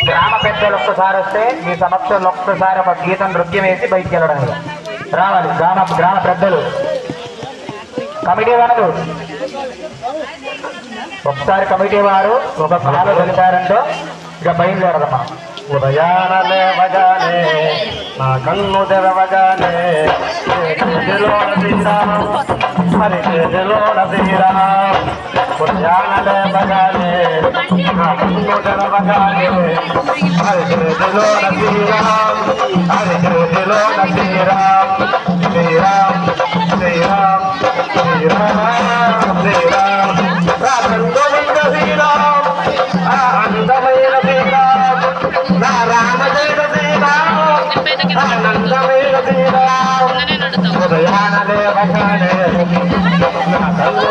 గ్రామ పెద్దలు ఒక్కసారి వస్తే మీ సమక్షంలో ఒక్కసారి ఒక గీతం నృత్యం వేసి బయటికి వెళ్ళడానికి రావాలి. గ్రామ పెద్దలు కమిటీ వారు ఒకసారి కమిటీ వారు ఒక కాలు కలిపారంటో ఇక బయలుదేరదమ్మా. ఉదయాన లేవగానే నా కన్ను తెరవగానే మరి చేతిలోన శ్రీరామ్. ఉదయాన లేవగానే నా కన్ను తెరవగానే మరి చేతిలోన శ్రీరామ్. మరి చేతిలోన శ్రీరామ్. శ్రీరామ్ శ్రీరామ్ శ్రీరామ్ శ్రీరామ్ రాజంగోవింద శ్రీరామ్. అందమైన శ్రీరామ్ నా రామజయ శ్రీరామ్. ఆనందమైన శ్రీరామ్. ఉదయాన లేవగానే నా కన్ను